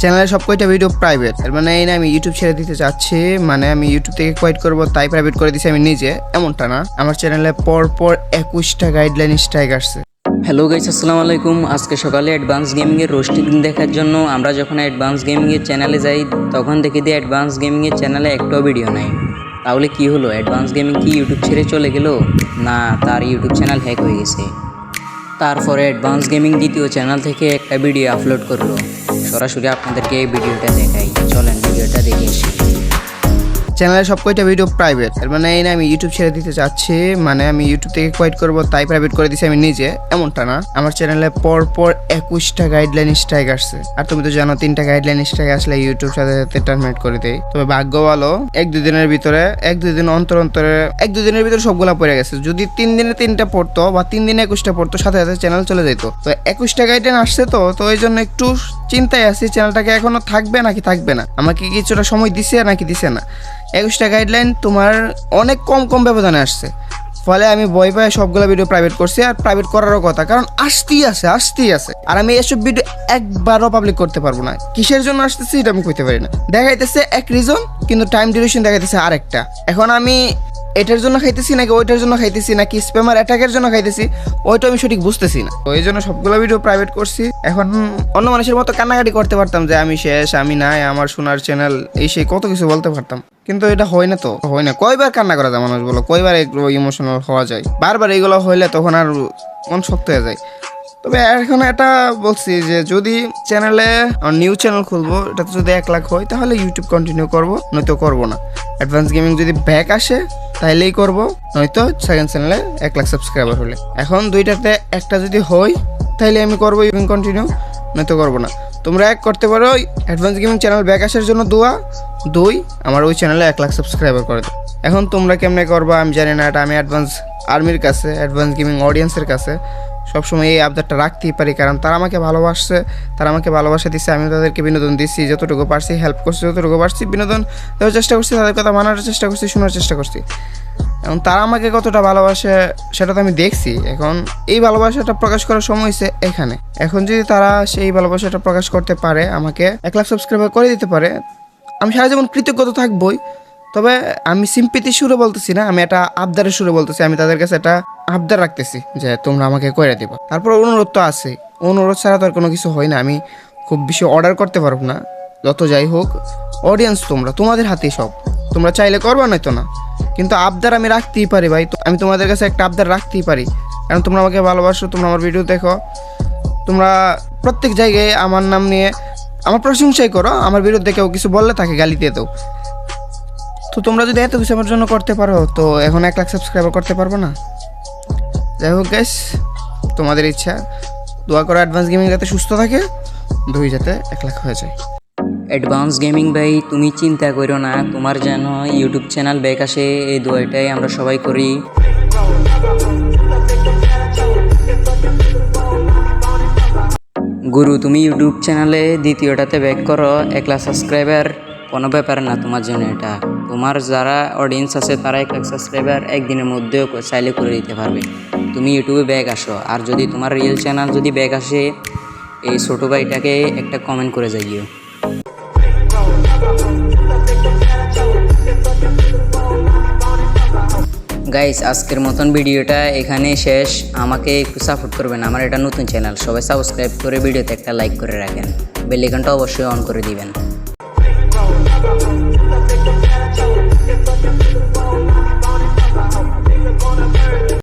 চ্যানেলে সব কয়টা ভিডিও প্রাইভেট, এর মানে এই না আমি ইউটিউব ছেড়ে দিতে চাচ্ছি, মানে আমি ইউটিউব থেকে কোয়াইট করব তাই প্রাইভেট করে দিছি আমি নিজে, এমনটা না। আমার চ্যানেলে পরপর 21টা গাইডলাইন স্ট্রাইক আসছে। হ্যালো গাইস, আসসালামু আলাইকুম। আজকে সকালে অ্যাডভান্স গেমিংয়ের রোস্টিং দেখার জন্য আমরা যখন অ্যাডভান্স গেমিংয়ের চ্যানেলে যাই তখন দেখি যে অ্যাডভান্স গেমিংয়ের চ্যানেলে একটাও ভিডিও নাই। তাহলে কি হলো? অ্যাডভান্স গেমিং কি ইউটিউব ছেড়ে চলে গেল? না, তার ইউটিউব চ্যানেল হ্যাক হয়ে গেছে। তারপরে অ্যাডভান্স গেমিং দ্বিতীয় চ্যানেল থেকে একটা ভিডিও আপলোড করলো। সরাসরি আপনাদেরকে এই ভিডিওটা দেখাই, চলেন ভিডিওটা দেখে আসি। চ্যানেলে সব কয়টা ভিডিও প্রাইভেট, এর মানে এই না আমি ইউটিউব ছেড়ে দিতে চাচ্ছি, মানে আমি ইউটিউব থেকে কোয়াইট করব তাই প্রাইভেট করে দিছি আমি নিজে, এমনটা না। আমার চ্যানেলে পরপর 21টা গাইডলাইন স্ট্রাইক আসছে। আর তুমি তো জানো 3টা গাইডলাইন স্ট্রাইক আসলে ইউটিউব সাথে সাথে টার্মিনেট করে দেয়। তবে ভাগ্য ভালো, 1-2 দিনের ভিতরে 1-2 দিন অন্তরে 1-2 দিনের ভিতরে সবগুলা পড়ে গেছে। যদি 3 দিনে 3টা পড়তো বা 3 দিনে 21টা পড়তো, সাথে সাথে চ্যানেল চলে যেত। তো 21টা গাইডলাইন আসছে, তো এই জন্য একটু চিন্তায় আছি চ্যানেলটাকে এখনো থাকবে নাকি থাকবে না, আমাকে কিছুটা সময় দিছে নাকি দিছে না। 21টা গাইডলাইন তোমার অনেক কম ব্যবধানে আসছে, ফলে আমি ভয় পাই সবগুলো ভিডিও প্রাইভেট করছি। আর প্রাইভেট করারও কথা, কারণ আসতেই আছে। আর আমি এসব ভিডিও একবারও পাবলিক করতে পারবো না। কিসের জন্য আসতেছি এটা আমি কইতে পারি না। দেখাইতেছে এক রিজন, কিন্তু টাইম ডিউরেশন দেখাইতেছে আরেকটা। এখন আমি এটার জন্য খাইতেছি নাকি ওইটার জন্য খাইতেছি নাকি স্প্যামার অ্যাটাকের জন্য খাইতেছি, ওইটা আমি সঠিক বুঝতেছি না। তো এই জন্য সবগুলো ভিডিও প্রাইভেট করছি। এখন অন্য মানুষের মতো কান্নাকাটি করতে পারতাম যে আমি শেষ, আমি নাই, আমার সোনার চ্যানেল, এই সেই কত কিছু বলতে পারতাম, কিন্তু এটা হয় না। কয়বার কান্না করা যায় মানুষ বলো, কয়বার এগুলো ইমোশনাল হওয়া যায়। বারবার এগুলো হইলে তখন আর মন শক্ত হয়ে যায়। তবে এখন এটা বলছি যে যদি চ্যানেলে নিউ চ্যানেল খুলবো, এটাতে যদি 1 লাখ হয় তাহলে ইউটিউব কন্টিনিউ করবো, নয়তো করবো না। অ্যাডভান্স গেমিং যদি ব্যাক আসে তাইলেই করবো, নয়তো সেকেন্ড চ্যানেলে 1 লাখ সাবস্ক্রাইবার হলে। এখন দুইটাতে একটা যদি হয় তাইলে আমি করবো ইউটিউব কন্টিনিউ, নয়তো করবো না। তোমরা এক করতে পারো, অ্যাডভান্স গেমিং চ্যানেল ব্যাক আসার জন্য দোয়া, 2 আমার ওই চ্যানেলে 1 লাখ সাবস্ক্রাইবার করে দাও। এখন তোমরা কেমনে করবা আমি জানি না, এটা আমি অ্যাডভান্স আর্মির কাছে, অ্যাডভান্স গেমিং অডিয়েন্সের কাছে সবসময় এই আবদারটা রাখতেই পারি, কারণ তারা আমাকে ভালোবাসছে, তারা আমাকে ভালোবাসা দিচ্ছে, আমি তাদেরকে বিনোদন দিচ্ছি যতটুকু পারছি, হেল্প করছি যতটুকু পারছি, বিনোদন দেওয়ার চেষ্টা করছি, তাদের কথা মানার চেষ্টা করছি, শোনার চেষ্টা করছি। এখন তারা আমাকে কতটা ভালোবাসে সেটা তো আমি দেখছি। এখন এই ভালোবাসাটা প্রকাশ করার সময় হয়েছে এখানে। এখন যদি তারা সেই ভালোবাসাটা প্রকাশ করতে পারে, আমাকে 1 লাখ সাবস্ক্রাইবার করে দিতে পারে, আমি সারা জীবন কৃতজ্ঞতা থাকবই। তবে আমি সিম্পিতির সুরে বলতেছি না, আমি একটা আবদারের সুরে বলতেছি। আমি তাদের কাছে একটা আবদার রাখতেছি যে তোমরা আমাকে করে দিবা। তারপর অনুরোধ তো আছে, অনুরোধ ছাড়া তো আর কোনো কিছু হয় না। আমি খুব বেশি অর্ডার করতে পারবো না। যত যাই হোক, অডিয়েন্স তোমাদের হাতেই সব, তোমরা চাইলে করবা নয়তো না, কিন্তু আবদার আমি রাখতেই পারি ভাই। তো আমি তোমাদের কাছে একটা আবদার রাখতেই পারি, কারণ তোমরা আমাকে ভালোবাসো, তোমরা আমার ভিডিও দেখো, তোমরা প্রত্যেক জায়গায় আমার নাম নিয়ে আমার প্রশংসাই করো, আমার বিরুদ্ধে কেউ কিছু বললে তাকে গালি দিয়ে দাও। তো তোমরা যদি এত কিছু আমার জন্য করতে পারো, তো এখন 1 লাখ সাবস্ক্রাইবার করতে পারবো না? যাই হোক গাইস, তোমাদের ইচ্ছা। দোয়া করো অ্যাডভান্স গেমিং যাতে সুস্থ থাকে, 2 যাতে 1 লাখ হয়ে যায়। অ্যাডভান্স গেমিং ভাই, তুমি চিন্তা করো না, তোমার যেন ইউটিউব চ্যানেল ব্যাক আসে, এই দোয়াটাই আমরা সবাই করি। গুরু, তুমি ইউটিউব চ্যানেলে দ্বিতীয়টাতে ব্যাক করো, 1 লাখ সাবস্ক্রাইবার কোনো ব্যাপার না তোমার জন্য। এটা তোমার যারা অডিয়েন্স আছে তারা 1 লাখ সাবস্ক্রাইবার একদিনের মধ্যেও চাইলে করে দিতে পারবে। তুমি ইউটিউবে ব্যাক আসো, আর যদি তোমার রিয়েল চ্যানেল যদি ব্যাক আসে, এই ছোটো ভাইটাকে একটা কমেন্ট করে যাইও। গাইস, আজকের মতন ভিডিওটা এখানে শেষ। আমাকে একটু সাপোর্ট করবেন, আমার এটা নতুন চ্যানেল, সবাই সাবস্ক্রাইব করে ভিডিওতে একটা লাইক করে রাখেন, বেল আইকনটা অবশ্যই অন করে দিবেন।